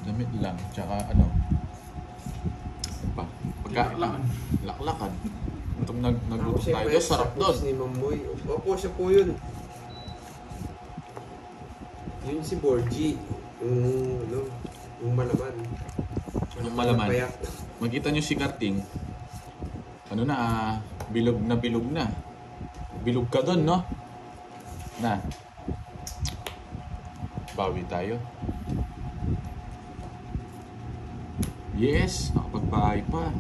Damit lang, tsaka ano pa? Pagkain. Laklakan. Itong nagluto tayo, sarap doon. Ni Mamoy. Opo, siya po yun. Yun si Borgie. Yung malaman. Yung malaman. Makita nyo si Karting. Ano na, bilog na bilog na. Bilog ka doon, no? Na. Bawi tayo. Yes, nakapagbahay pa.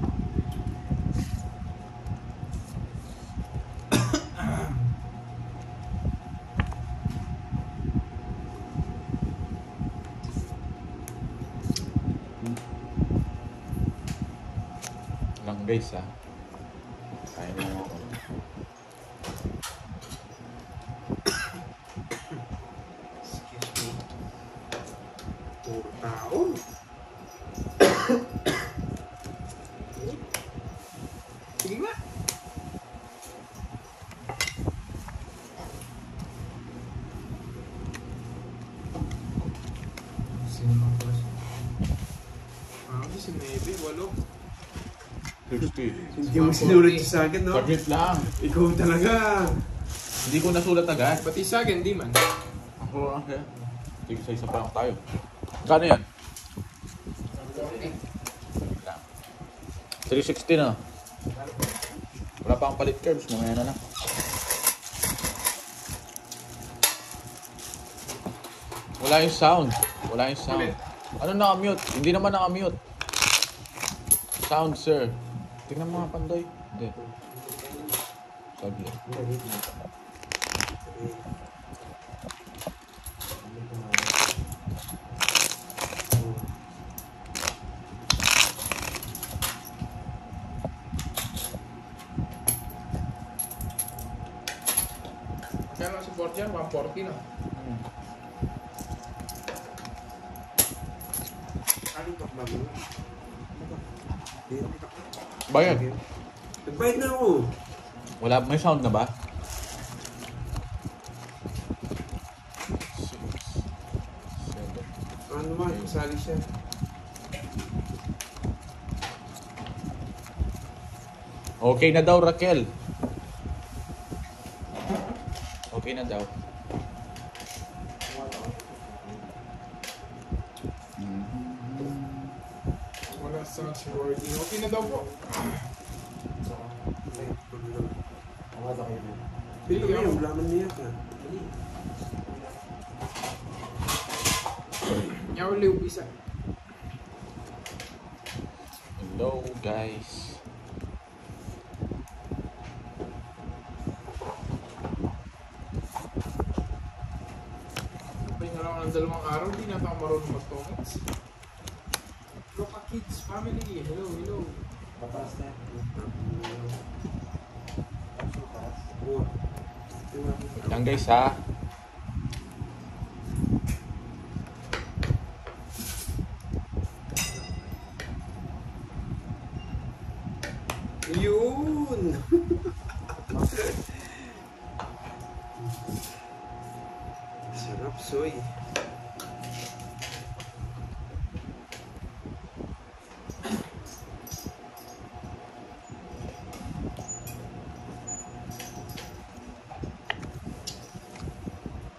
Lang guys, ha. Kaya na ako. Excuse me. Puro tao. Sige nga. Sino mga boss? Si Maybe, 8. 60. Hindi mo sinulat sa akin, no? Pagmit lang. Ikaw talaga. Hindi ko nasulat agad. Pati sa akin, di man. Ako, okay. Sige, sa isa pa lang tayo. Kano yan? 360 na. Wala pa akong palit curves. Mamaya na lang. Wala yung sound. Wala yung sound. Ano naka-mute? Hindi naman naka-mute. Sound, sir. Tingnan mo nga, Pandoy. Hindi. Saglit. Kaya lang support dyan, 140 na. Ano ba bago? Bayad. Nagbayad na ako. Wala, may sound na ba? Ano man, kasali siya. Okay na daw, Raquel. Okay na daw. Wala sa wording. Okay na daw po. Dito kayo, wala man niya ka. Yaw liw isa. Hello, guys. Pwede na lang ng 2 araw, di na tayo marunong mag-comments. Loka Kids Family, hello, hello. Papas na. Yan guys, ha. Yun! Sarap, soy.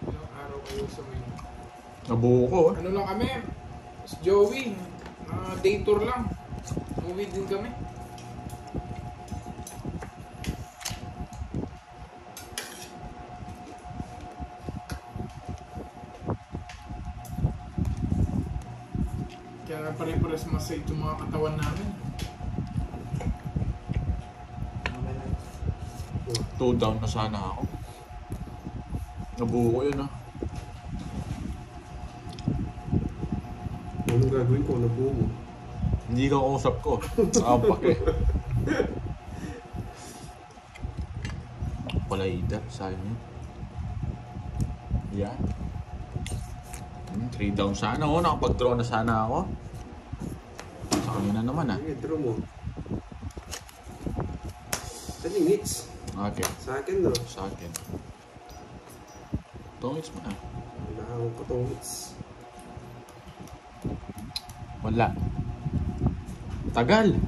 Ilang araw kayo sa may... Nabuo ko. Ano lang kami? Si Joey, day tour lang. Movie din kami. Kaya pare-pares masay itong mga katawan namin. 2 down na sana ako. Nabuo ko yun, ha. Anong gagawin ko? Nabuo mo. Hindi ka kausap ko. Apak eh. Palaida, sayang yun. Yeah. 3 down sana ako. Nakapag-draw na sana ako. Sa kanina naman, ha. Sige, draw mo. Saan yung hits? Okay. Sa akin, no? Sa akin. Tongits mo na. Nakahawag ko tong hits. Wala. Tagal.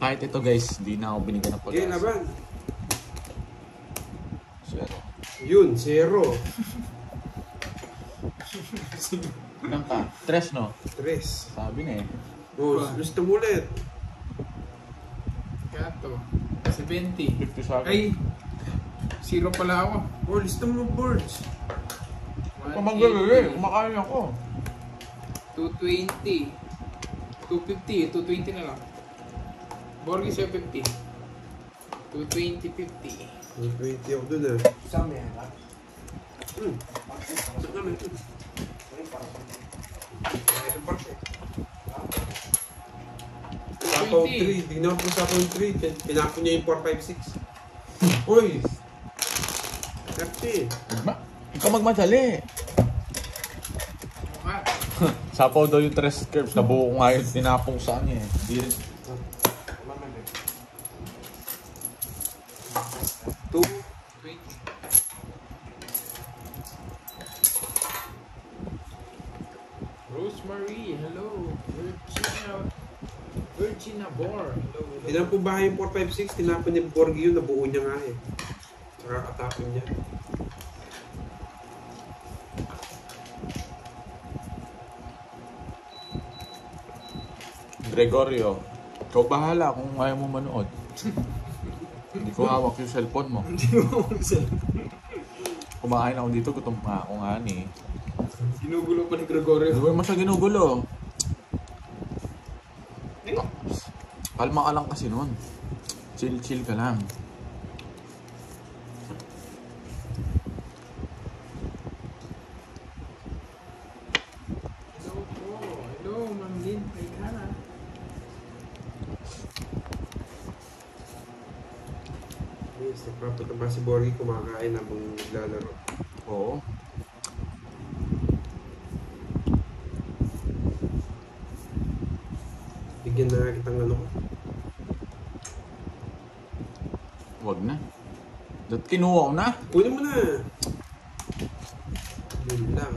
Kahit ito guys, di na ako binigyan ng Okay, pag-asa. laban. Zero. Yun, 0. Ilan ka? 3 no? 3. Sabi na eh. Oh, gusto mo ulit. Kato. 70. 50 sa akin. Ay! 0 pala ako. Oh, lista mo boards. Kumagagawin, kumakain ako. 220. 250. 220 na lang. Borgi siya 50. 220, 50. 20 ako dun ah. Sama yan, ha? Saan namin ito? Sapaw 3. Tingnan ko sa sapaw 3. Pinapon niya yung 4, 5, 6. Uy! 30. Ikaw magmadali. Mukha. Sapaw daw yung 3 curves. Nabuo ko nga yung tinapong sa kanya eh. Di rin. 2. 20. Rosemary, hello. Virginia Bor, hello, hello. Tinapon ba yung 4, 5, 6? Tinapon niya yung Borgi yun. Nabuo niya nga eh. Saka katapon niya. Gregorio, ikaw bahala kung ayaw mo manood. Hindi ko hawak yung cellphone mo. Kumakain ako dito, gutom pa ako nga ni. Ginugulo pa ni Gregorio. Hindi mo siya ginugulo. Kalma ka lang kasi nun. Chill ka lang. Hello po. Hello, Ma'am Lynn. Ay ka na. Yes, nagpapunta ba si Borgi kumakain habang naglalaro? Oo. Bigyan na kitang ano ko. Wag na. Dati kinuha ko na. Kunin mo na! Yun lang.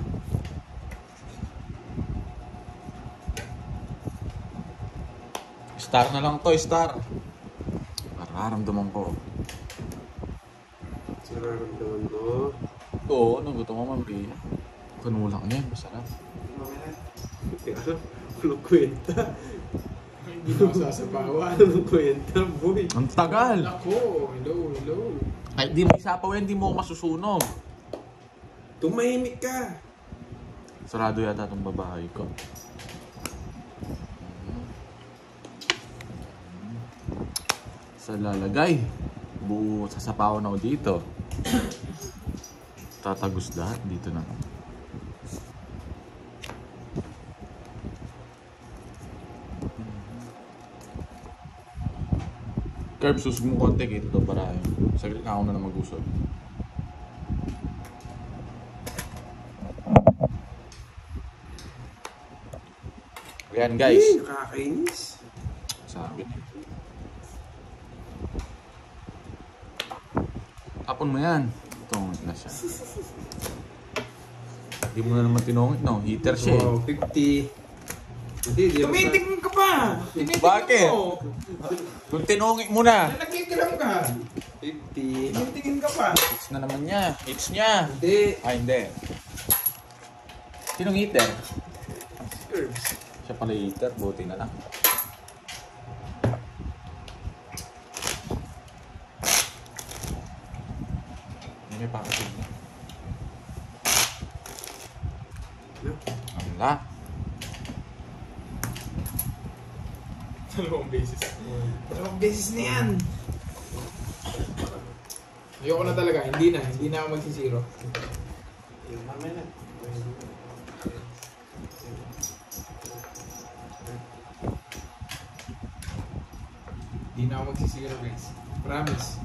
Star na lang to, star. Nararamdaman ko. Sararamdaman mo. Oo, nagutom ko mamaya. Kanulak niya, masarap. Kaya ano? Anong kwenta? Hindi na ako sasabawan. Anong kwenta, boy? Ang tagal! Ako, hello, hello. Ay, di mo isapaw yan, di mo ako masusunog. Tumahimik ka! Sarado yata itong babae ko. Sa lalagay. Buo sasapawan ako dito. Tatagos lahat dito na. Curb, susug mo konti kito ito para saglit na ako na mag-usod. Ayan guys. Nakakainis. Sabi. Tapon mo yan. Tungit na siya. Hindi mo na naman tinungit, no? Heater siya eh. Wow, 50. Hindi, di ako sa... Tumitingin ka pa! Tinitingin Bakit? mo! Kung tinungit mo na. Nagkikilam ka! 50. Tinitingin ka pa! Hits na naman niya. Hits niya. Hindi. Ay, hindi. Sinong heater? Curbs. Siya pala heater. Buti na lang. Hindi may packaging na. No? Wala. Dalawang beses. Dalawang beses na yan! Ayoko na talaga, hindi na ako magsisiro. Hindi na ako magsisiro guys. Promise.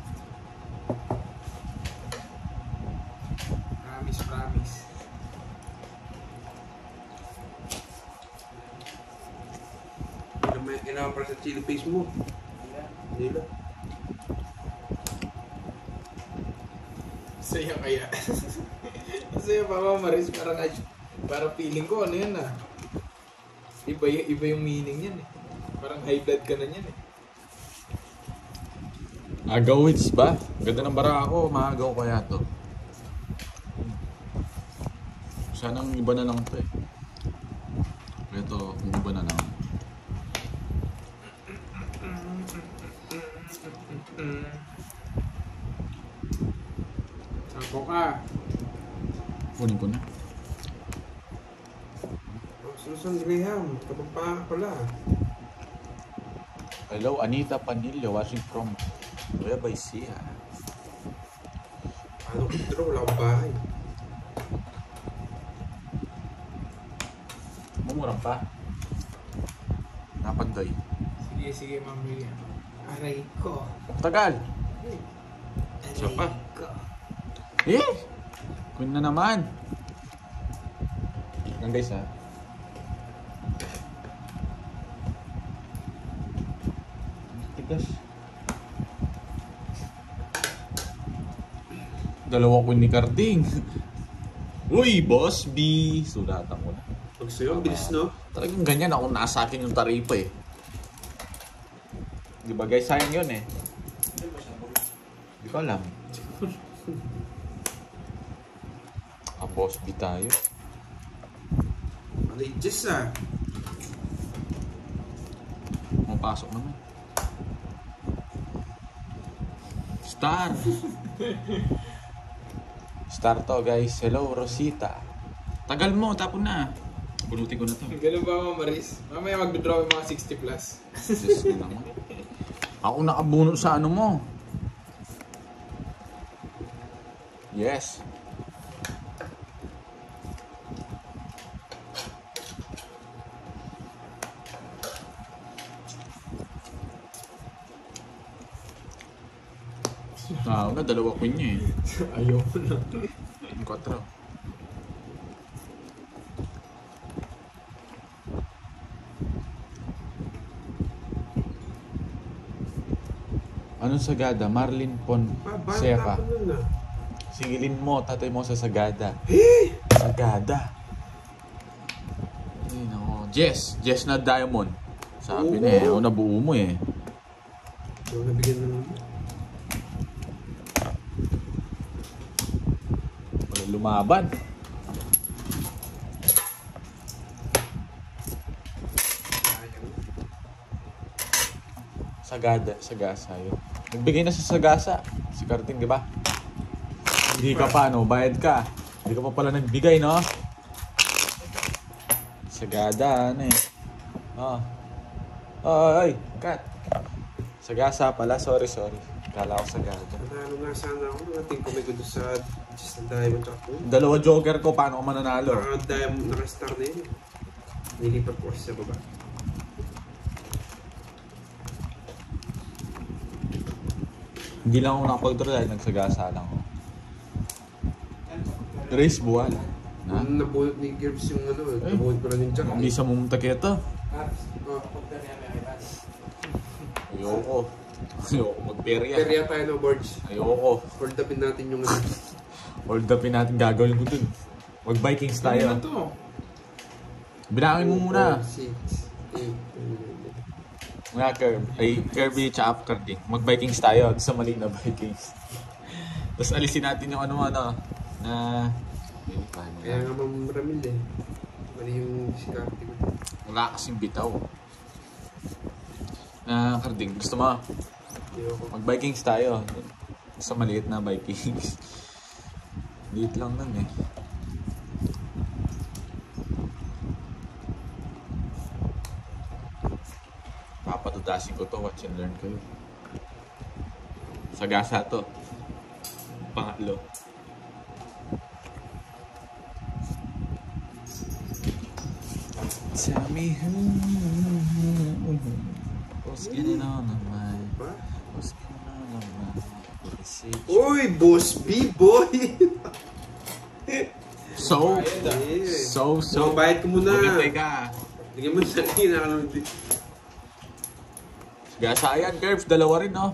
Promise. Kailangan para sa chili paste mo. Hindi lang. Saya kaya. Saya Papa Maris parang feeling ko ano yan ah. Iba yung meaning yan eh. Parang high blood ka na yan eh. Agawits ba? Ganda ng bara ako, maagaw kaya to. Sanang iba na lang to eh. Ito, kung iba na lang. Ako ka. Kunin ko na. Susan Graham, kapagpaka pala. Hello, Anita Panilio, watching from Nueva Ecija. Ano ko dito? Wala akong bahay. Mumurang pa. Napanday. Sige, Ma'am Miriam. Aray ko. Tagal! Isa pa. ko. Eh! Kun na naman. Yan guys ha. Tigas. Dalawa ko ni Carding. Uy, Boss B! Sulatan ko na. Pag sa'yo, ang bilis no? Talagang ganyan ako nasa akin yung taripa eh. Di ba guys, sayang yun eh. Di ko alam. Boss B tayo. Religious ah. Mapasok naman. Star! Star to guys. Hello Rosita. Tagal mo, tapon na. Bunutin ko na to. Ganun ba Ma'am Maris? Mamaya mag-draw yung mga 60 plus. Diyos ko naman. Ako nakabunot sa ano mo. Yes. Tao na, dalawa queen niya eh. Ayoko na. Yung 4. Anong sagada? Marlin Fonseca. Bata ko nun ah. Singilin mo, tatay mo sa sagada. Hey! Sagada. Ay, nako. Jess na diamond. Sabi Oo. na eh, o nabuo mo eh. Hindi ako nabigyan ng... Wala lumaban. Sagasa yun. Nagbigay na sa sagasa. Si Karting, di ba? Hindi ka pa, no? Bayad ka. Hindi ka pa pala nagbigay, no? Sagada, ano eh. Oh. Oh, ay, cut. Sagasa pala, sorry. Kala ko sagada. Nanalo nga sana ako. Nating ko may gusto sa Just na Diamond ako. Dalawa joker ko, paano ko mananalo? Diamond, naka-star na yun. Nilipat ko kasi sa baba. Hindi lang ako nakapag-draw dahil nagsagasa lang ako. Race buwal. Na? Nabunot ni Gibbs yung ano, nabunot ko lang yung jack. Hindi sa mumunta kita. Oh. Ayoko. Ayoko magperya. Perya tayo no boards. Ayoko. Hold upin natin yung ano. Hold upin natin gagawin ko dun. Mag-Vikings Ano tayo. to? Binangin mo muna. 4, 6, 8, Mga Kirby tsaka Carding. Mag-Vikings tayo sa mali na Vikings. Tapos alisin natin yung ano na... Kaya nga Ma'am Ramil eh. Mali yung diskarte ko. Wala kasing bitaw. Carding, gusto mo? Ayoko. Mag-Vikings tayo. Sa maliit na Vikings. Liit lang nun eh. Papatutasin ko to, watch and learn kayo. Sagasa to. Pangatlo. Tell me who's getting on my mind. Ba? Who's getting on my mind. Uy! Boss B, boy! So, Yeah. so. Bayad ko muna. Magantay ka. Tingnan mo sa akin, nakakamit. Gasa yan, Curves. Dalawa rin, no?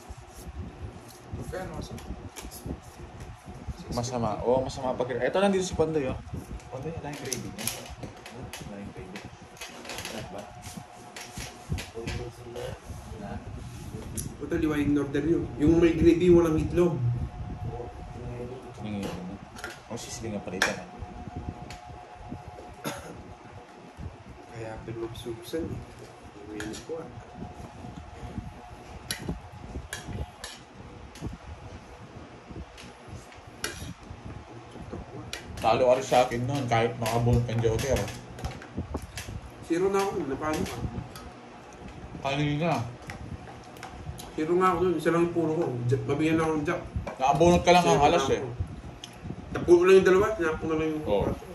Kano kasi? Masama. Oo, masama pag... Ito nandito si Pandoy, oh. Pandoy, wala yung gravy niya. Wala yung gravy. Wala ba? Ito, liwa yung order yun. Yung may gravy, walang itlog. Tingin mo. O, sisiling nga palitan, eh. Kaya pinagsusan eh. Ngayon ko ah. Talo ka rin sa akin noon, kahit makabunot kang Joker. Zero na ako, napano ka. Kanina. Zero nga ako dun, isa lang yung puro ko. Mabigyan na ako ng jack. Nakabunot ka lang ang alas, eh. Tapo ko lang yung dalawa, tinapo na lang yung Oo. kwarto.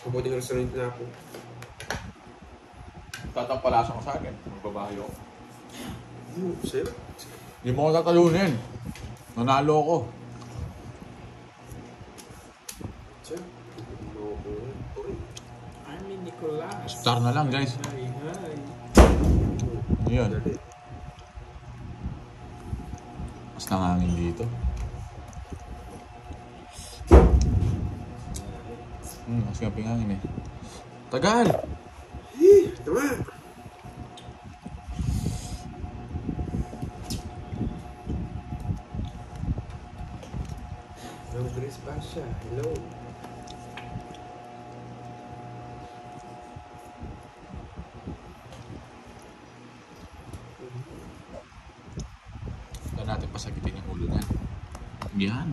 Mabuti nga sa rin tinapo. Tatampalasan ka sa akin. Magbabayo ako. Sa'yo? Hindi mo ko tatalunin. Nanalo ako. Sa'yo? I'm in Nicolas. Star na lang, guys. Hi, hi. Ano yun? Dali. Mas nangangin dito. Mas nga pingangin, eh. Tagal! Tama! Andres Basha, hello. Huwag natin pasakitin yung ulo niyan. Yan.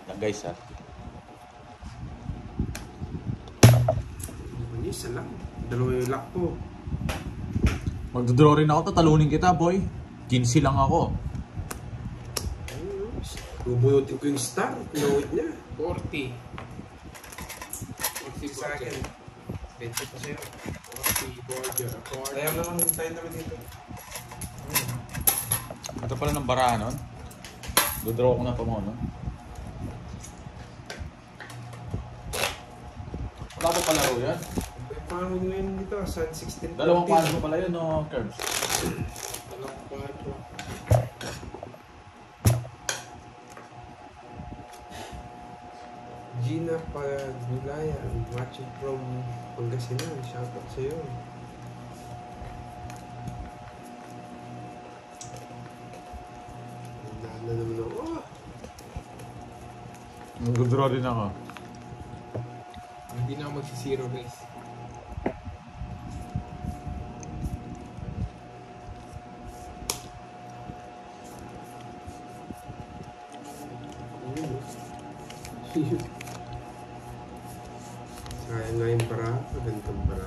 Yan guys, ha. Isa lang. Dalawa yung lock ko. Magdodraw rin ako, tatalunin kita, boy. 15 lang ako. Bubunutin ko yung star. Pinawit niya. 40. 40 Sa akin. 20 pa sa'yo. 40 border. Kaya naman tayo naman dito. Ito pala ng bara nun. Dodraw ko na pa mo, no? Wala pa palaro yan. Paano ngayon dito? Sun 16. Dalawang paano pala yun, no, Curbs? Dalawang kwarto. Gina Pagulayan, watching from Pangasinan. Shoutout sa'yo. Nana naman ako. Oh! Nag-draw din ako. Hindi na ako magsisiro, guys. Sayang nga yung para. Magandang para.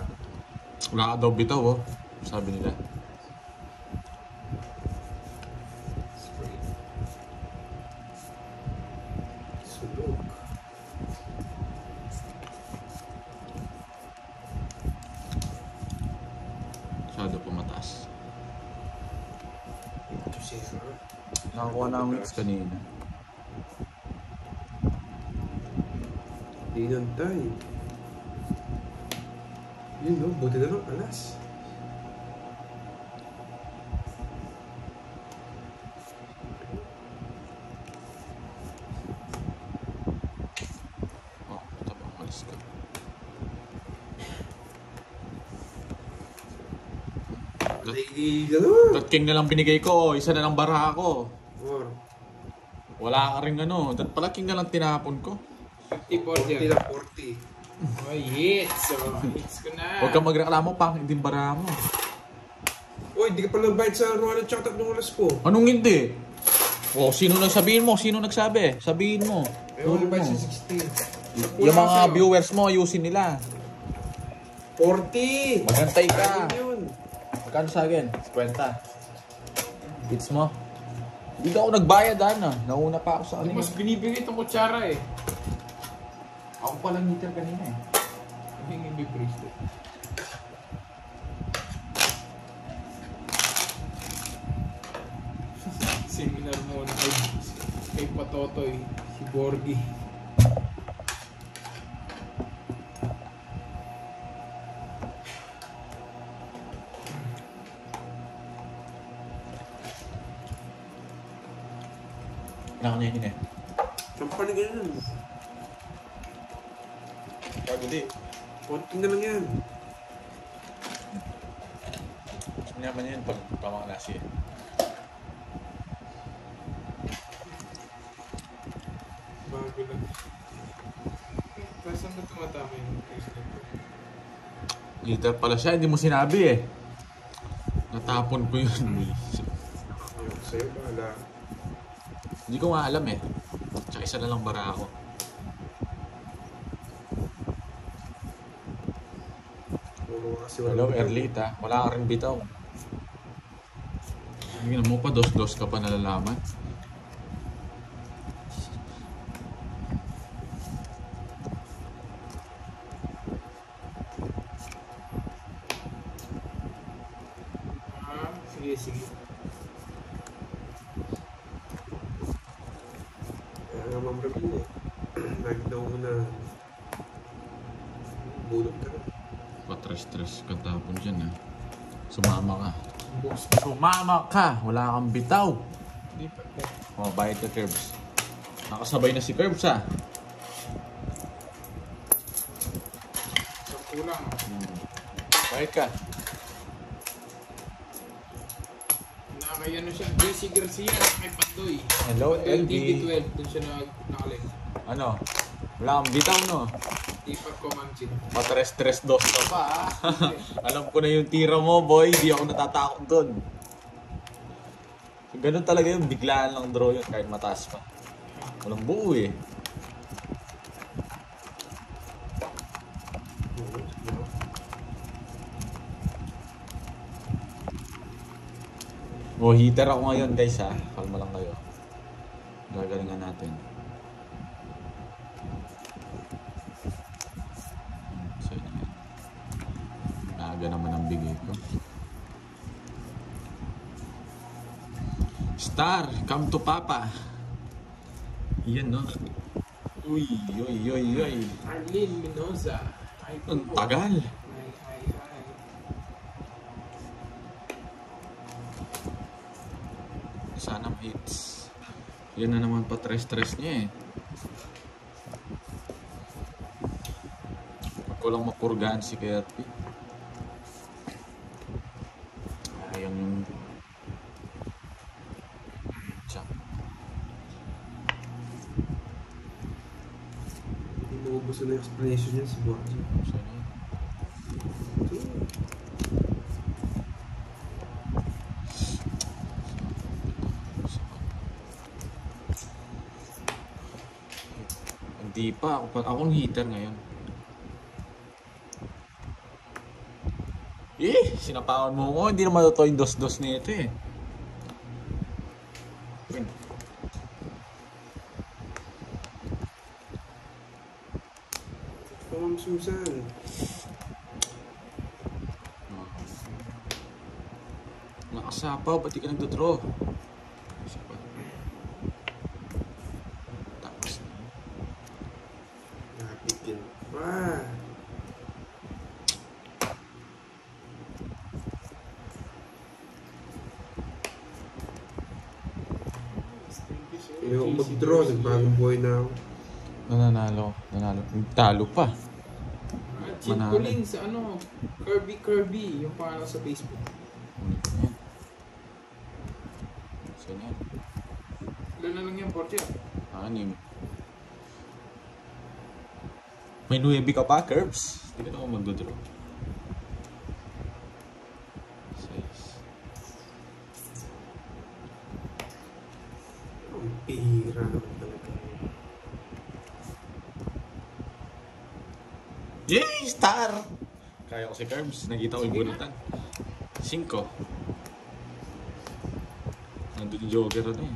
Wala ka daw bitaw, oh. Sabi nila. Sulog. Masyado pumataas. Ito siya. Nakakuha na ang mix kanina. Dinantay. Yun no, buti na lang alas. Oh, tabang malis ka. Lady, gano'n. Dot king na lang binigay ko, isa na lang bara ako. Or, Wala ka rin ano, dot pala king na lang tinapon ko. 50 border. 40 na 40. Oh, hits. So, hits ko na. Huwag kang magreklamo pang hindi bara mo. Uy, di ka pala nagbayad sa Royal Chat at nung alas ko. Anong hindi? Oh, sino nagsabihin mo? Sino nagsabi? Sabihin mo. Eh, wala bayad sa 16. Yung mga viewers mo, ayusin nila. 40! Magantay ka. Ayun yun. Magkano sa akin? 50. Hits mo? Hindi ako nagbayad, ano. Nauna pa ako sa Hindi kanina. mas binibigay itong kutsara eh. Ako palang heater kanina eh. Hindi may bracelet. Seminar mo na. kay Patotoy, si Borgi. Kailangan niya yun eh. Sampal na ganyan. Bago di. Konting na lang yan. Mayaman yan pag pamaklase eh. Bago lang. Saan ba tumatama yung face na ito? Liter pala siya, hindi mo sinabi eh. Natapon ko yun. Ayoko sa'yo, bahala. Hindi ko nga alam eh. Tsaka isa na lang bara ako. Puro kasi Hello, Erlita. Wala ka rin bitaw. Hindi mo pa, dos-dos ka pa nalalaman. Sige, sige. Kaya nga Ma'am Rabin eh. Lagi daw ko na bulog ka na. Patres-tres ka tapon dyan ah. Sumama ka. Box. Sumama ka! Wala kang bitaw. Hindi pa. Oh, bayad ka, Curbs. Nakasabay na si Curbs ah. Sa kulang. Bayad ka. Nakakaya na siya. JC Garcia, kay Pandoy. Hello, Pandoy LB. TV12, dun siya nakalink. Ano? Wala kang bitaw no? Di pa Comanche. Patres-tres dos ka pa ah. Alam ko na yung tira mo boy. Di ako natatakot dun. Ganun talaga yun. Biglaan lang draw yun kahit mataas pa. Walang buo eh. Oh, heater ako ngayon guys ha. Kalma lang kayo. Gagalingan natin. So, yan. Naaga naman ang bigay ko. Star, come to Papa. Yan no. Uy, uy, uy, uy. Arlene Minoza. Ay, Ang tagal. Hi, hi, hi. Sana hits. Yan na naman pa stress niya eh. Pag ko lang mapurgaan si KRP. Ayun yung... Tsak. Inuubos na yung explanation niya si Borgi. Saan yun? Hindi pa. Akong heater ngayon. Sinapakan mo ko. Hindi naman totoo yung dos-dos nito eh. Ma'am Susan. Nakasapaw. Ba't di ka nagdodraw? Tapos na. Napitin pa. Hindi ako mag-draw. Nagbagong buhay na ako. Nanalo. Talo pa. Cheat Manalo. ko link sa ano, Kirby, yung pangalan sa Facebook. Yan. Saan yan? Ilan na lang yan, Portia? 6. May 9 ka pa, Curbs? Hindi ka na ako mag-draw. 6. Ang pihira naman talaga. Yay! Star! Kaya ko si Curbs. Nakita ko yung bunutan. 5. Nandun yung Joker ano eh.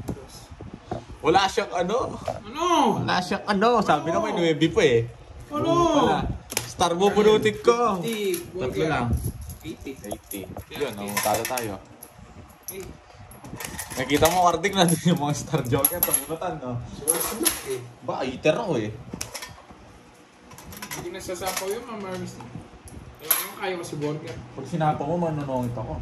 Wala siyang ano. Ano? Wala siyang ano. Sabi na may 9 pa eh. Ano? Wala. Star mo bunutin ko. Hindi, Tatlo lang. 80. 80. Yun, talo tayo. Hey. Nakita mo, Kartik, natin yung mga Star Joker. Tamunutan, no? Sumasamak eh. Ba, eater ako eh. Hindi ko nasasapaw yun, Mama Armis. Kaya mo si Burger. Pag sinapa mo, manunungit ako.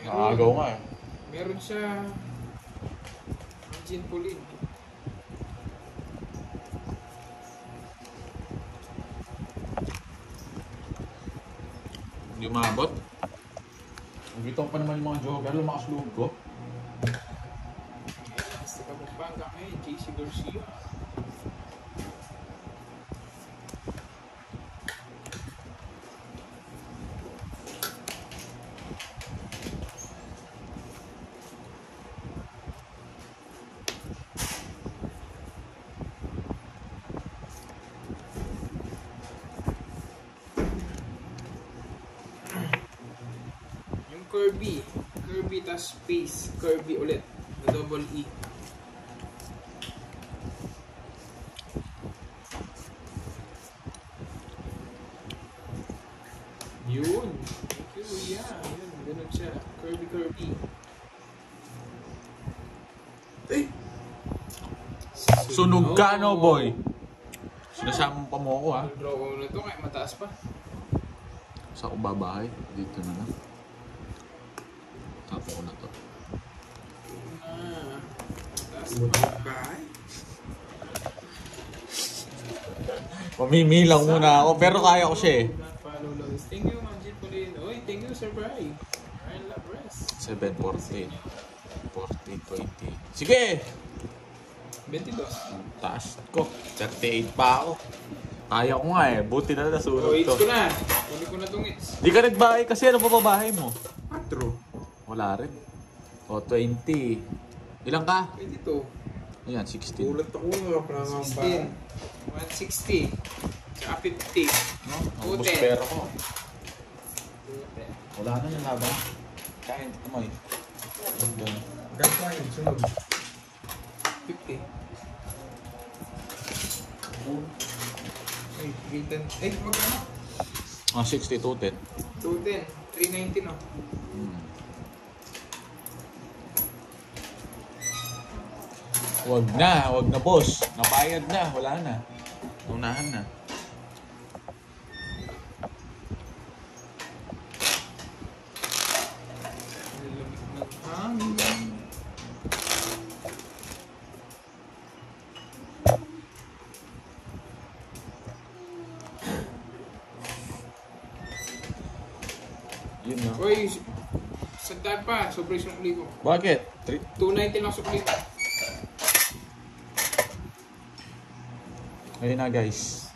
Nakagaw nga eh. Meron siya Gin Pulin. Hindi umabot. Bitaw pa naman yung mga jogger, lumakas loob ko. Basta ka Pampanga ngayon, JC Garcia. Kirby tas space, Kirby ulit, na double E. Yun. Thank you, yeah. Yun, ganun siya. Kirby. Eh! Sunog ka, no, boy? Sinasama pa mo ako, ha? Draw ko na to, kaya mataas pa. Sa ako babahay. Dito na lang. Tapo ko na to. Mataas pa. Bye! Pamimilang muna ako, pero kaya ko siya eh. Follow lows. Thank you, Manjit Pulin. Oy, thank you, Sir Bry. Ryan Labres. 740. 40, 20. Sige! 22. Taas ko. 38 pa ako. Kaya ko nga eh. Buti na nasunod Oh, hits to. ko na. Huli ko na tong hits. Di ka nagbahay kasi ano pa babahay mo? 4. Wala rin. O, 20. Ilang ka? 22. Ayan, 16. Ulat ako nga, parang ang 16. 160. Tsaka 50. No? Ubus Ute. pera ko. Wala na yung laban. Kain, tumoy. Ganito yun, sunod. 50. Ay, 310. Eh, magkano? Ah, 60, 210. 210. 390 no? Wag na boss. Nabayad na, wala na. Unahan na. Nilamig ng hangin. Yun no. Uy, sagdaan pa. Sobrang sukli ko. Bakit? 290 lang sukli ko. Ayun na guys.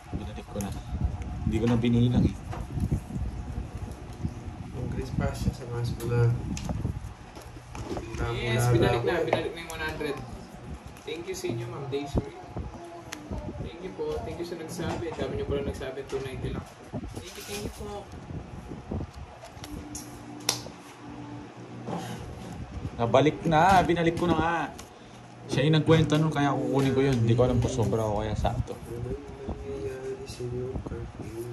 Binalik ko na. Hindi ko na binilang eh. Yung Chris Pasha sa mas ko na. Yes, binalik na yung 100. Thank you sa inyo, Ma'am Daisy. Thank you po. Thank you sa nagsabi. Dami niyo pala nagsabi, 290 lang. Thank you po. Nabalik na. Binalik ko na nga. Siya yung nagkwenta nun kaya kukunin ko yun. Hindi ko alam kung sobra o kaya sakto. Ano nangyayari sa iyo, Carpio?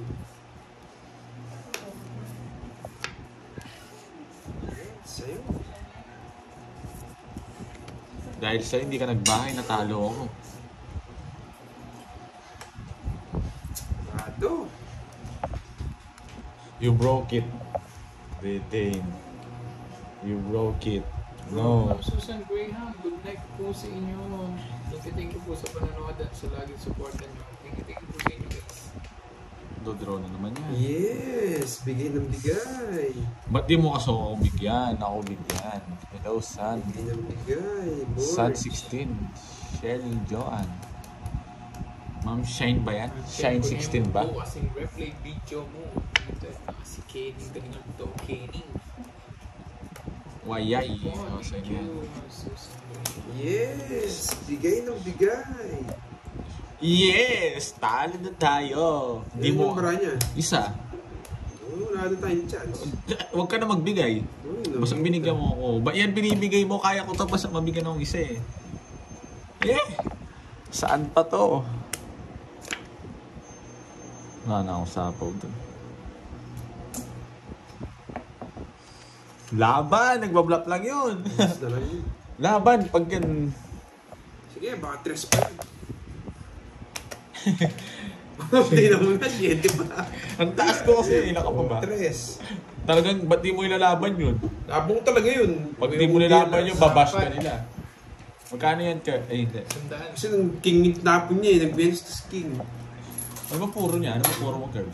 Sa'yo? Dahil sa'yo hindi ka nagbahay, natalo ako. Rado! You broke it. Retain. You broke it. No. Susan Graham, good night po sa inyo. Thank you po sa panonood at sa laging supportan nyo. Thank you po sa inyo guys. Do-draw na naman yan. Yes! Bigay ng bigay! Ba't di mo kasi ako bigyan? Ako bigyan. Hello, Sun. Bigay ng bigay, boy! Sun 16. Shell Joan. Ma'am, Shine ba yan? Shine 16 ba? Oo, kasing replay video mo. Ito si Kenny. Galingan to, Kenny. Wayay. Oh, O, sa thank inyo. you, Susan Graham. Yes! Bigay ng bigay! Yes! Talo na tayo. Hindi Ano mo... yung bara niya? Isa. Oo, wala masyado tayong chance. Huwag ka na magbigay. Basta binigyan mo ako. Ba yan binibigay mo, kaya ko ito basta mabigyan akong isa eh. Saan pa to? Wala na akong sapaw dun. Laban! Nagbablap lang yun. Laban! Pag yan... Sige, baka 3 pa. Hindi na muna, 7 pa. Ang taas ko kasi, nakapaba. 3. Talagang, ba't di mo ilalaban yun? Labong talaga yun. Pag di mo nilaban yun, babash ka nila. Magkano yan, Kurt? Ay, hindi. Sandaan. Kasi nung king tapon niya eh, nag-bench to king. Ano ba puro niya? Ano ba puro mo, Kurt?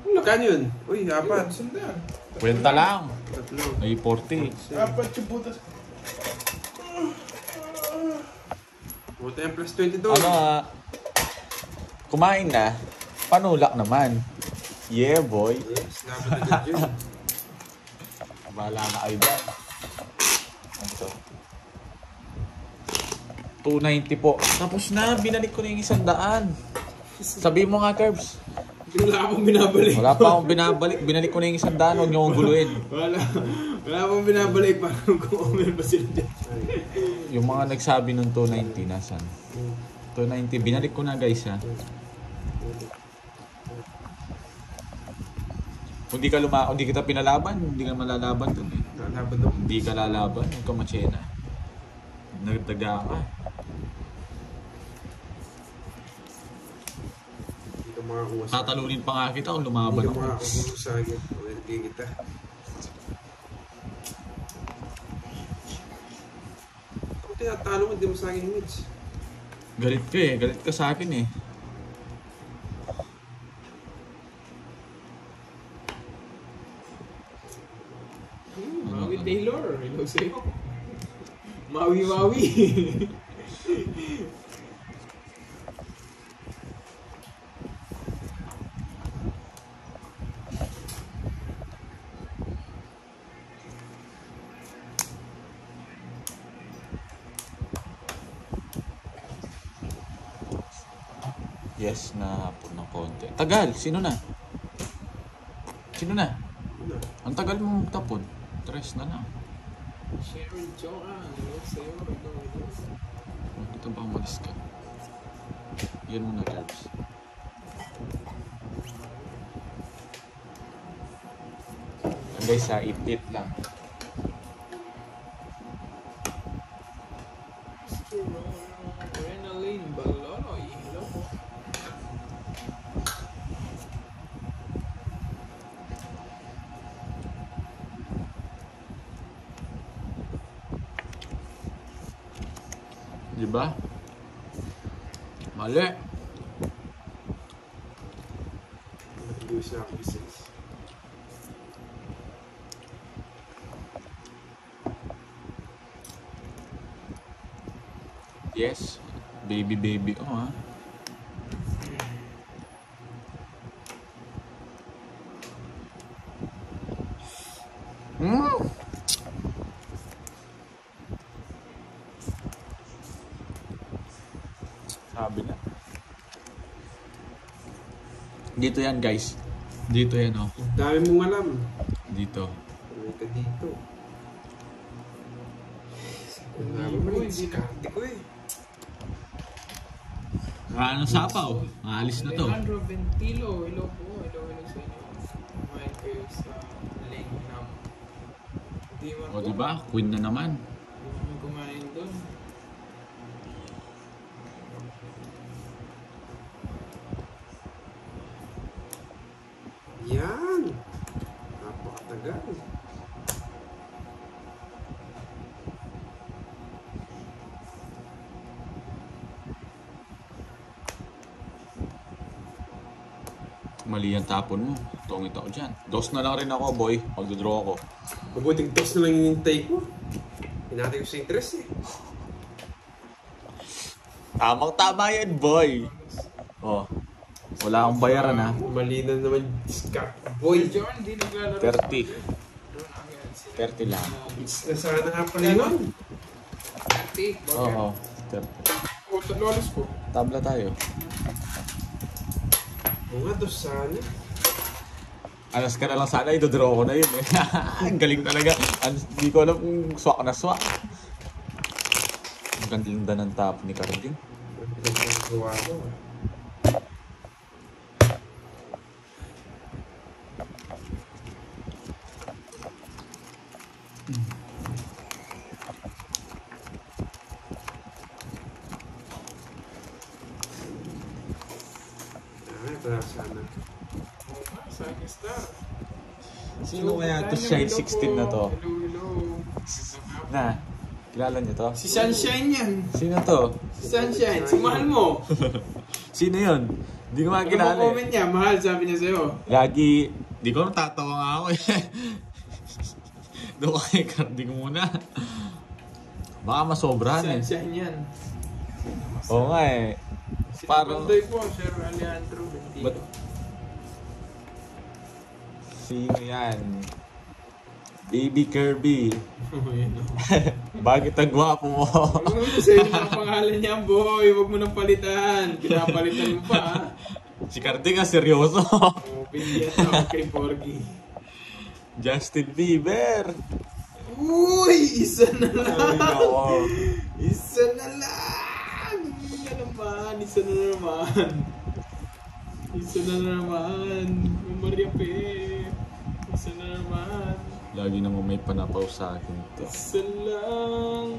Magkano yun? Uy, 4. Sandaan. Kwenta lang. 3. Ay, 40. Apat yung butas. Buta yung plus 22. Ano kumain na, panulak naman. Yeah, boy. Yes, dapat agad yun. Bahala na kayo dyan. Ano to? 290 po. Tapos na, binalik ko na yung 100. Sabi mo nga, Curbs. Wala akong binabalik. Wala pa akong binabalik. Binalik ko na yung 100. Huwag niyo akong guluhin. Wala akong binabalik. Parang kung meron pa sila dyan. Yung mga nagsabi ng 290, nasan? 290, binalik ko na guys ha. Kung di kita pinalaban, hindi ka malalaban dun eh. Lalaban daw. Hindi ka lalaban, huwag ka machena. Nagdaga ka. Hindi ka makakuha sa Tatalunin pa nga kita kung lumaban Hindi ka ako. makakuha sa akin. Hindi kita. Kung tinatalo mo, hindi mo sa akin image. Galit ka eh, galit ka sa akin eh. Maui Taylor. Hello sa'yo. Maui. Yes, nahapon ng konti. Tagal, sino na? Sino na? Ang tagal mong tapon. 3 na lang. Sharon Joan. Hello sa'yo. Hello. Ito ba umalis ka? Yan muna, Curbs. Guys ha, it lang. Renaline Balonoy. Hello po. Diba? Mali. Nag-iwas na ako business. Yes. Baby. Oh ha. Sabi na. Dito yan guys. Dito yan oh. Dami mong alam. Dito. Ano ka dito? Dami mo rin. Sikarte ko eh. Ano sapaw? Maalis na to. Alejandro Ventilo. Hello po. Hello sa inyo. Kumain kayo sa Langnam. Di man O diba? Queen na naman. Hindi kumain doon. Yan. Napakatagal. Mali ang tapon mo. Tungit ako dyan. Dos na lang rin ako, boy. Magdodraw ako. Mabuting toss na lang hinintay ko. Hinatay ko sa interest eh. Tamang-tama yan, boy. Oh. Wala akong bayaran ha. Mali na naman discard. Boy, John, di naglalaro. 30. 30 lang. it's na sana nga pala yun. 30. Oo. 30. O, lolos ko. Tabla tayo. Oo nga, dos sana. Alas ka na lang sana, ito-draw ko na yun eh. Ang galing talaga. Hindi ko alam kung swak na swak. Ang ganda ng top ni Carding. Pinagagawa ko. Para sana. Oo nga, Sanya Star. Sino kaya to Shine 16 na to? Hello. Na, kilala niyo to? Si Sunshine yan. Sino to? Si Sunshine, si mahal mo. Sino yun? Hindi ko Ano makakilala mo comment niya? Mahal, sabi niya sa'yo. Lagi, di ko natatawa nga ako eh. Doon kay Carding muna. Baka masobrahan eh. Sunshine yan. Oo nga eh. Parang- Pandoy po, Sir Alejandro Bentino. But, sino yan? Baby Kirby. Bakit ang gwapo mo? Huwag mo sa'yo ang pangalan niya, boy. Huwag mo nang palitan. Pinapalitan mo pa, ha? Si Carding nga seryoso. Oh, bigyan ako kay Porgy. Justin Bieber. Uy! Isa na lang! Ay, nako. Isa na lang! Isa na naman! Isa na naman! Isa na naman! Maria Pe! Isa na naman! Lagi namang may panapaw sa akin to. Isa lang!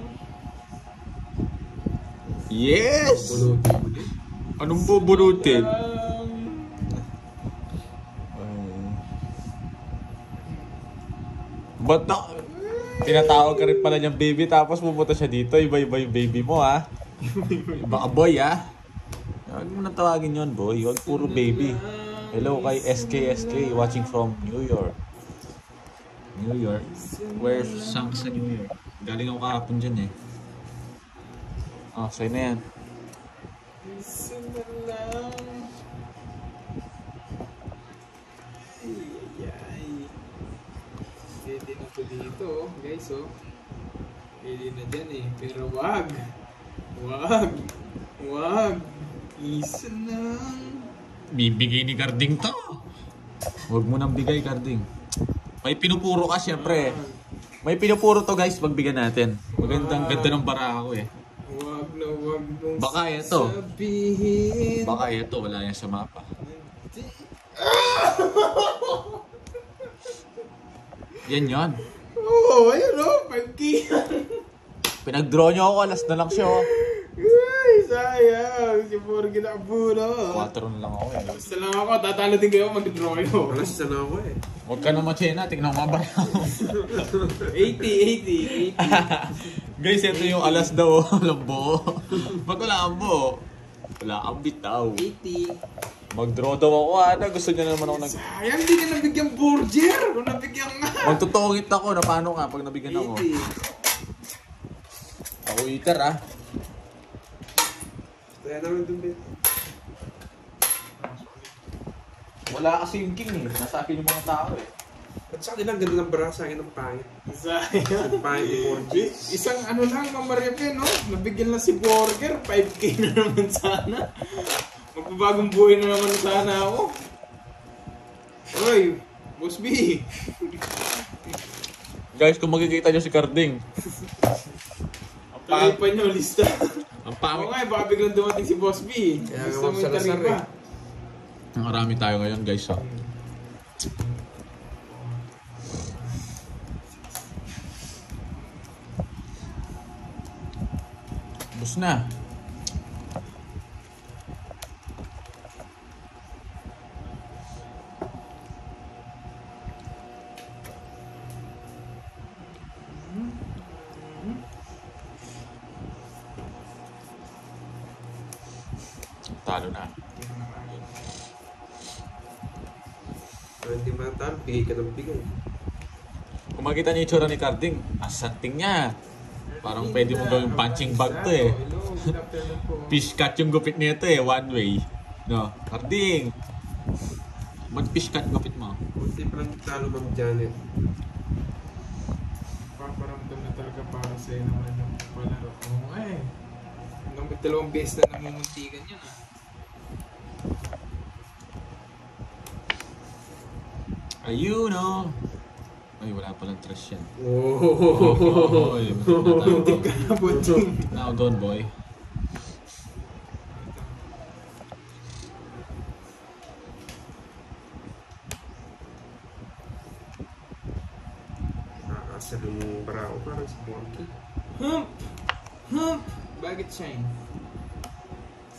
Yes! Bulutin mo din. Anong bubunutin? Lang. Ba't na... Tinatawag ka rin pala niyang baby tapos pupunta siya dito. Iba-iba yung baby mo ha. Baka boy ha. Huwag mo nang tawagin yun boy. Huwag puro baby. Hello kay SKSK watching from New York. New York? Where? Saan sa New York? Galing ako kahapon dyan eh. Oh, sa'yo na yan. Isa na lang! Ay. Pwede na po dito, guys, oh. Pwede na dyan eh. Pero wag! Wag! Wag! Isa lang! Bibigay ni Carding to. Huwag mo nang bigay, Carding. May pinupuro ka, syempre. May pinupuro to, guys. Pagbigyan natin. Magandang ganda ng bara ako eh. Wag na wag mong Baka ito. sabihin. Baka ito, wala yan sa mapa. Yan yon. Oo, ayun o. Pagkiyan. Pinag-draw nyo ako, alas na lang siya oh. Ay, sayang. Si Porgy na puno. 4 na lang ako eh. Basta lang ako. Tatalo din kayo mag-draw kayo. Alas isa na ako eh. Huwag ka naman Chena, tignan mo ba? 80. Guys, ito yung alas daw, lambo. Pag wala kang buo, wala kang bitaw. 80. Mag-draw daw ako, ana. Gusto niya naman ako nag... Sayang, di ka nabigyan Borger. Kung nabigyan nga. Magtutungit ako na paano nga pag nabigyan ako. 80. Ako eater ah. Kaya naman dun din. Wala kasi yung king eh. Nasa akin yung mga tao eh. At sa akin ang ganda ng bra, sa akin ang pangit. Sayang. Ang pangit ni Porgy. Isang ano lang, Mamaryape, no? Nabigyan lang si Borger. 5K na naman sana. Magpabagong buhay na naman sana ako. Oy, Boss B. Guys, kung makikita nyo si Carding. Ang Tuloy pa nyo, lista. Ang Oo pangit. nga, baka biglang dumating si Boss B. Kaya Gusto nga mo yung Salazar taripa. Marami tayo ngayon guys ha. Bus na. Talo na. Pero hindi matalo, bigay ka ng bigay. Kung makita niyo yung itsura ni Carding, asanting niya. Parang pwede mo gawing punching bag to eh. Hello, good afternoon po. Fish cut yung gupit nito eh, one way. No, Carding. Mag-fish cut gupit mo. Kunti pa lang talo, Ma'am Janet. Paparamdam na talaga para sa'yo naman yung palaro. Oo nga eh. Hanggang may 2 beses na namumuntikan yun ah. Ayun oh. Ay, wala palang trash yan. Oh. Oy, Bunting ka na, bunting. now gone boy. Nakakasalo yung barako parang si Borky. Hump! Hump! Bakit shine?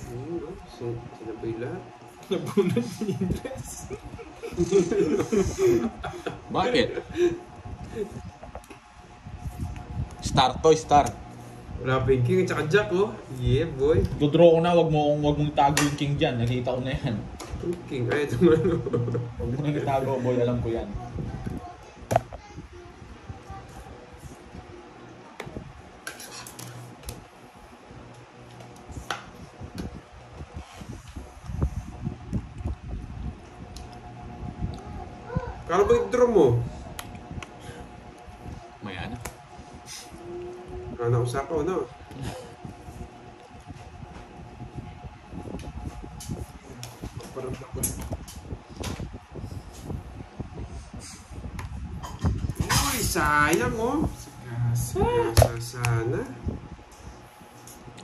Ayun, no? Sinabay lahat. Nabunod niya yung dress. Bakit? Star to, star. Wala pa yung king at saka jack, oh. Yeah, boy. Dodraw ko na, wag mong tago yung king dyan. Nakita ko na yan. Yung king. Ay, ito mo ano. Wag mo nang itago, boy. Alam ko yan. Kala ba yung draw mo? Maya na. Nausapaw, no? Paramdam ko. Uy, sayang, oh. Gasa. Sana.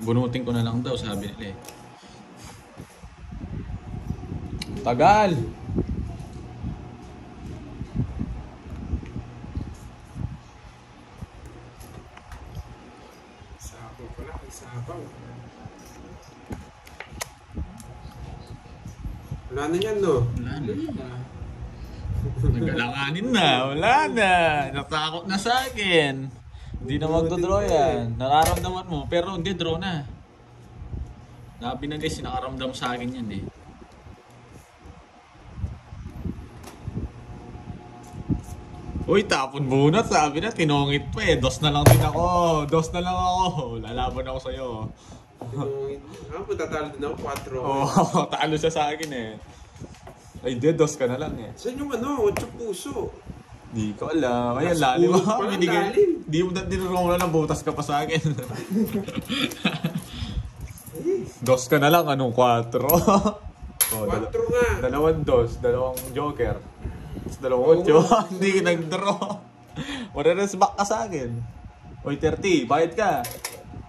Bunutin ko na lang daw, sabi nila eh. Tagal! Sapaw pala, may sapaw. Wala na yan, no? Wala na. Nagalanganin na. Wala na. Natakot na sa akin. Hindi na magdodraw yan. Nararamdaman mo, pero hindi draw na. Sabi na guys, nakaramdam sa akin yan eh. Uy, tapon bunot. Sabi na, tinongit pa eh. Dos na lang din ako. Dos na lang ako. Lalaban ako sa'yo. Ako, tatalo din ako, 4. Oo, talo siya sa akin eh. Ay, di, dos ka na lang eh. Saan yung ano, 8 puso? Di ko alam. Ay, Mas lalim pulot ako. pa lang, lalim. Di mo na ng butas ka pa sa akin. Dos ka na lang, anong 4? Oh, 4 nga. dalawang dos, dalawang joker. Tapos dalawang Oo 8. nga. Hindi ka nag-draw. Wala back ka sa akin. Oy, 30, bayad ka.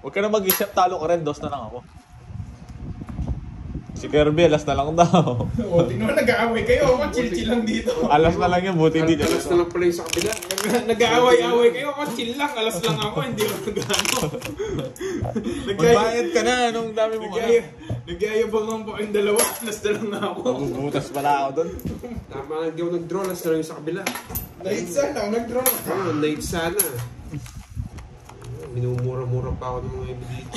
Huwag ka na mag-isip, talo ka rin, dos na lang ako. Si Kirby, alas na lang daw. O, tingnan mo, nag-aaway kayo. Ako, chill-chill lang dito. Alas na lang yun, buti hindi niya. Alas na lang pala yung sa kabila. Nag-aaway-aaway kayo. Ako, chill lang. Alas lang ako. Hindi ako nag-ano. Magbayad ka na, anong dami mo ano. Nag-aayabang pa kayong dalawa. Alas na lang ako. Mabubutas pala ako doon. Tama lang, di ako nag-draw. Alas na lang yung sa kabila. Dahil sana, nag-draw na. Night sana. Minumura-mura pa ako ng mga iba dito.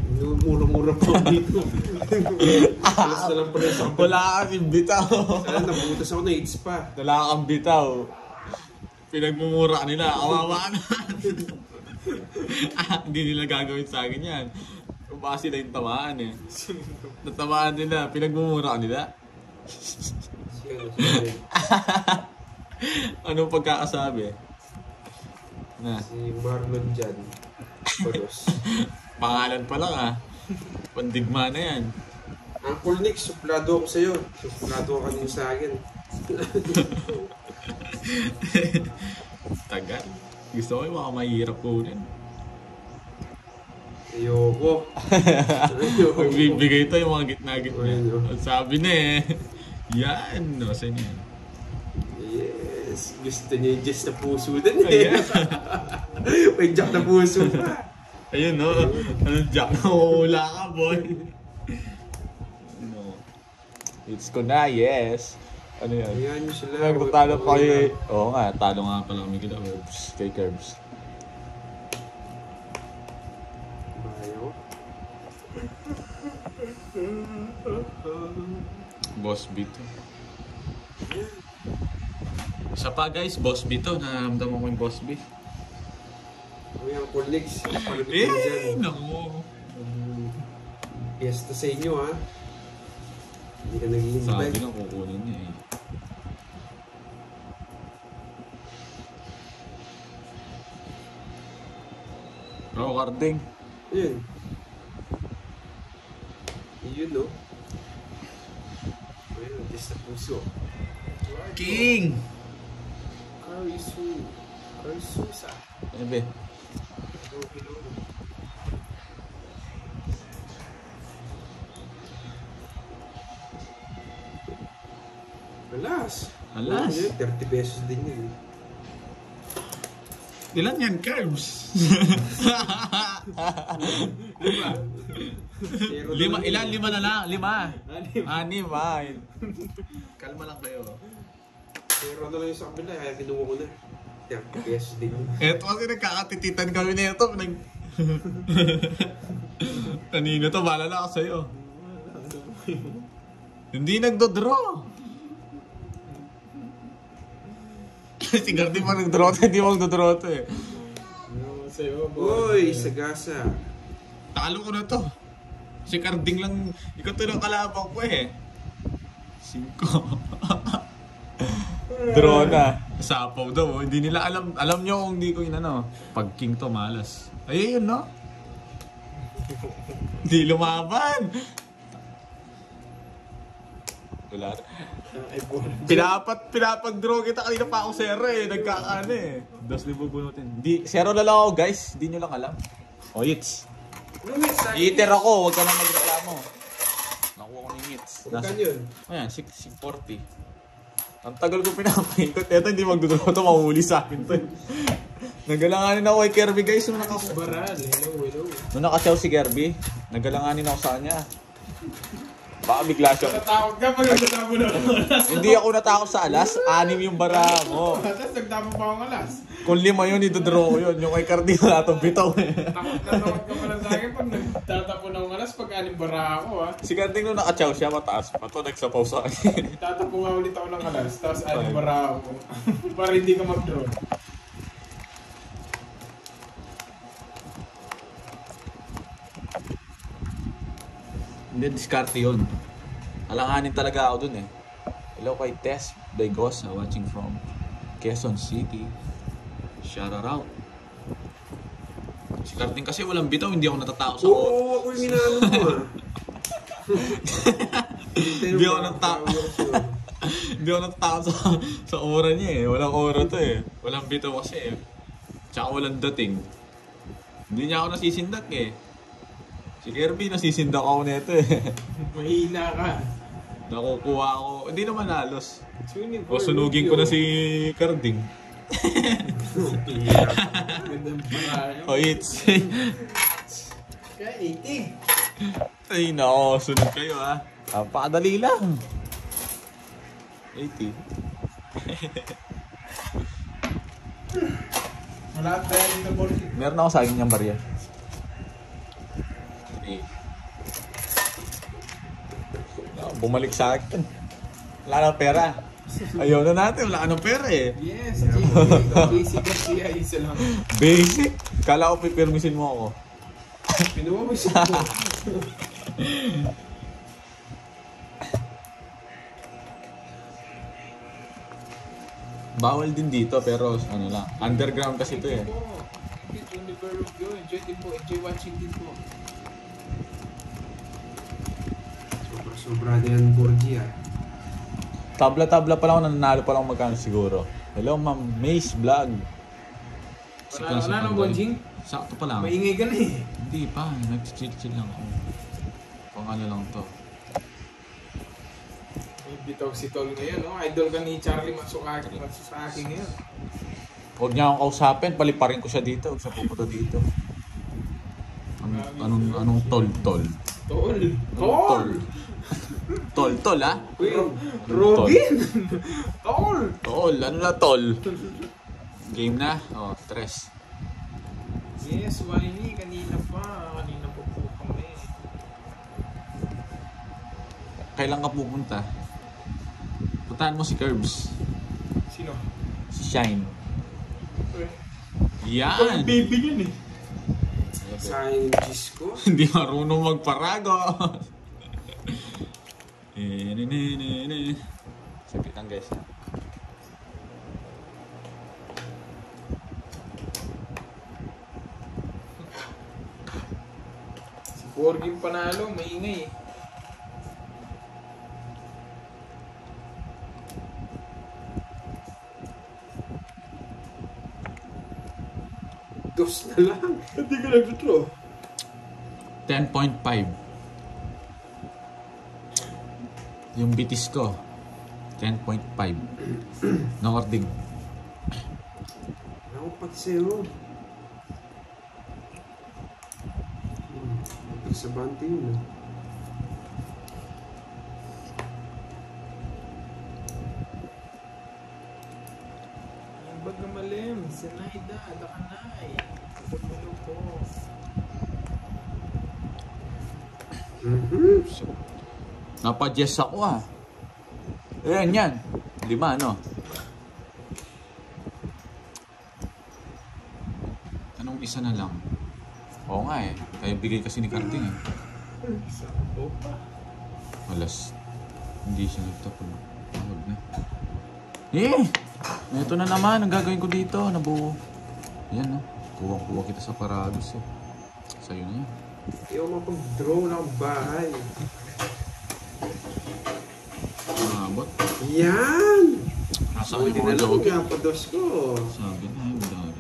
Minumura-mura pa ako dito. Alas na lang pala sa kabila. Wala kang bitaw. Sana nabutas ako na AIDS pa. Wala kang bitaw. Pinagmumura ka nila. Kawawa ka na. Hindi nila gagawin sa akin yan. Kung baka sila yung tamaan eh. Natamaan nila. Pinagmumura ka nila. Anong pagkakasabi? Na, Si Marlon Jan. Balos. pangalan pa lang ah. Pandigma na yan. Uncle Nick, suplado ako sa'yo. Suplado ka din sa akin. Tagal. Gusto ko yung mga mahirap kunin. Ayoko. Magbibigay ito yung mga gitna-gitna. Ayun, Ang sabi na eh. Yan. No, saan yan? Yes. Gusto niya yung Jess na puso din eh. Ayan. May Jack na puso pa. Ayun no. Anong jack na wala ka boy. No. It's ko na, yes. Ano yan? Ayan nyo sila. Nagtatalo pa kayo. Oo nga, talo nga pala kami kita. Oops, kay Curbs. Bayo. Boss B to. Isa pa guys, Boss B to. Nararamdaman ko yung Boss B. Uy, Uncle Nick. Palapit mo dyan. Naku. Piyesta sa inyo ha. Hindi ka nag-iimbay. Sabi na kukunin niya eh. Bro, Carding. Ayun. Yun, no? Ayun, test na puso. King! Carisusa. Ano ba? Hello. Alas. Alas. 30 pesos din yun. Ilan yan, Curbs? Lima, ilan? Lima na lang. Lima. Anim, ay. Kalma lang kayo. Pero na lang yung sa kabila, kaya kinuha ko na. 30 pesos din yun. Eto kasi nagkakatititan kami na ito. Kanina to, balala ako sa'yo. Hindi nagdodraw. Si Gardy pa nagdodraw, hindi mo magdodraw to eh. Uy, sagasa. Talo ko na to. Si Carding lang, ikaw to ng kalabang ko eh. 5. Draw na. Sapaw daw, oh. Hindi nila alam. Alam nyo kung hindi ko inano. Pag king to, malas. Ay, yun no? Hindi lumaban. Wala. Pinapag-draw kita kanina pa ako zero eh. Nagkakaano eh. 2,000 bunutin. Di, zero na lang ako guys. Hindi nyo lang alam. O, hits. Eater ako. Huwag ka na magreklamo. Nakuha ko ng hits. Magkan yun? Ayan, 640. Ang tagal ko pinapaikot. Eto hindi magdudraw ito. Mahuli sa akin to. Nagalanganin ako kay Kirby guys. Nung Baral. Hello. Nung nakasayaw si Kirby, nagalanganin ako sa kanya. Baka bigla siya. Natakot ka pag nagtamo na alas. Hindi ako natakot sa alas. 6 yung bara mo. Tapos nagtamo pa akong alas. Kung 5 yun, idodraw ko yun. Yung kay Cardi wala itong bitaw eh. Takot ka pala sa akin pag nagtatapo ng alas pag aling bara ako ha. Si Cardi nung nakachaw siya, mataas pa to. Nagsapaw sa akin. Tatapo nga ulit ako ng alas, tapos aling bara ako. Para hindi ka mag-draw. Hindi, diskarte yun. Alanganin talaga ako dun eh. Hello kay Tess Daigosa watching from Quezon City. Shout out. Si Carding kasi walang bitaw, hindi ako natatakot sa Oo, ako yung inaano mo ah. Hindi ako natatakot. Hindi ako natatakot sa aura niya eh. Walang aura to eh. Walang bitaw kasi eh. Tsaka walang dating. Hindi niya ako nasisindak eh. Si Kirby, nasisindak ako nito eh. Mahina ka. Nakukuha ako. Hindi naman halos. O sunugin ko na si Carding. Gandang bara yun. O it's. Kaya 80. Ay nako, sunod kayo ha. Pakadali lang. 80. Wala tayo dito ball. Meron ako sa akin niyang barya. Bumalik sa akin. Wala na pera. Ayaw na natin, wala ka ng pera eh. Yes, basic kasi isa lang. Basic? Kala ko pipirmisin mo ako. Pinuha mo siya. Bawal din dito pero ano lang. Underground kasi ito eh. Enjoy watching din po. Sobra din 4G ah. Tabla-tabla pa lang ako, nananalo pa lang ako magkano siguro. Hello Ma'am Mace Vlog. Wala nang bonjing? Sakto pa lang. Maingay ka na eh. Hindi pa, nag-chill lang ako. Pang ano lang to. May bitaw si Tol ngayon, no? Idol ka ni Charlie Matsukaki ngayon. Huwag niya akong kausapin, paliparin ko siya dito. Huwag siya pupunta dito. Anong tol? Tol! Tol ha? Uy, Robin! Tol! Tol, ano na tol? Game na? Oh, stress. Yes, Wiley, kanina pa. Kanina po kami. Kailan ka pupunta? Puntahan mo si Curbs. Sino? Si Shine. Ay, Yan! baby yun eh. Sayang yung Diyos ko. Hindi marunong magparago. Sapitan guys. Si Borging panalo, maingay eh. Dos na lang. Hindi ka nag-draw. 10.5. Yung bitis ko, 10.5. No ording. Ako pati sa'yo. Sa bante yun. Yung baga malim, Sinaida, Dakanay. Pagpapalo ko. So, napa-jess ako ah. Ayan yan. 5, no? Anong isa na lang? Oo nga eh. Kaya bigay kasi ni Carding eh. Sakto pa. Alas. Hindi siya nagtapon. Tawag na. Eh! Ito na naman. Ang gagawin ko dito. Nabuo. Yan no. Kuwang-kuwa kita sa Parados eh. Sa'yo na yan. Ayaw mapag-draw ng bahay. Maabot. Yan! Nasa Uy, akin mga dinala ko joke. nga pados ko. Sabi na yung dami.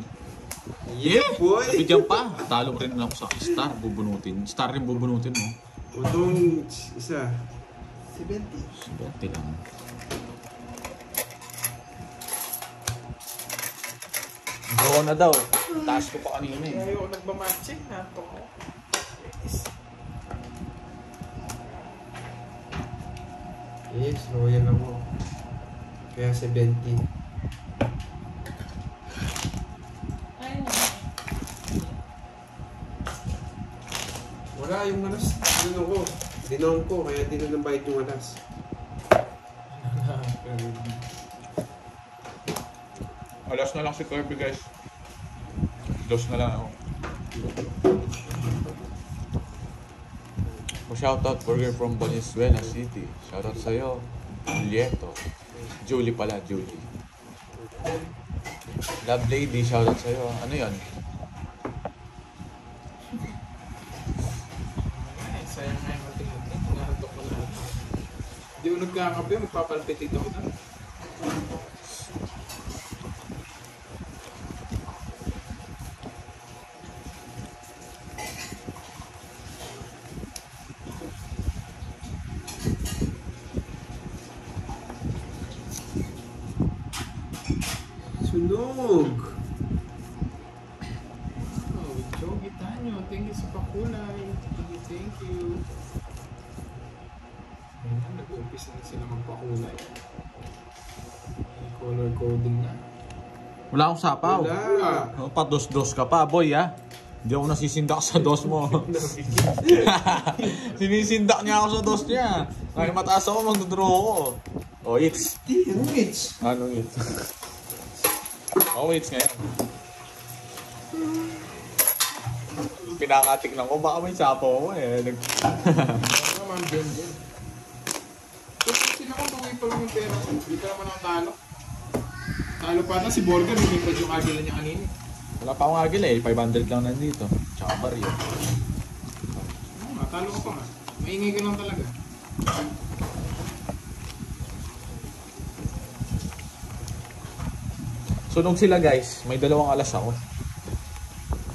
Yeah, boy! Bigyan pa. Talo rin lang ako sa star. Bubunutin. Star rin bubunutin mo. Utong isa. 70. Swerte lang. Draw na daw. Taas ko pa kanina eh. Kaya ako nagmamatching na ito ko. Yes, royal ako. Kaya 70. Wala yung alas. Ano ko? Dinom ko, kaya di na bayad yung alas. Alas na lang si Kirby guys. Dos na lang ako. Shoutout burger from Valenzuela City. Shoutout sa'yo. Julieto. Julie pala, Julie. Love Lady, shoutout sa'yo. Ano yan? Ay, sayang nga yung mating-mating. Nahantok ko lahat. Di ko nagkakape, magpapalpitit ako na. Sunog! Oh, Jogi Tanyo, thank you sa pakulay. Thank you. Ayan, nag-umpisa na sila magpakulay. May color coding na. Wala akong sapaw. Wala! Oh, pa-dos-dos ka pa, boy ha. Hindi ako nasisindak sa dos mo. Sinisindak niya ako sa dos niya. Kahit mataas ako, magdodraw ako. Oh, it's. Anong it's? Anong it's? Oh, it's ngayon. Pinakatignan ko, baka may sapaw mo eh. Ano naman dyan dyan? Kasi sila kung tuwi pa lang yung pera. Hindi ka naman ako talo. Talo pa na si Borga, lumipad yung agila niya kanina. Wala pa akong agil eh. 500 lang nandito. Tsaka baryo. Oo nga, talo ka pa nga. Maingay ka lang talaga. Sunog sila guys. May 2 alas ako.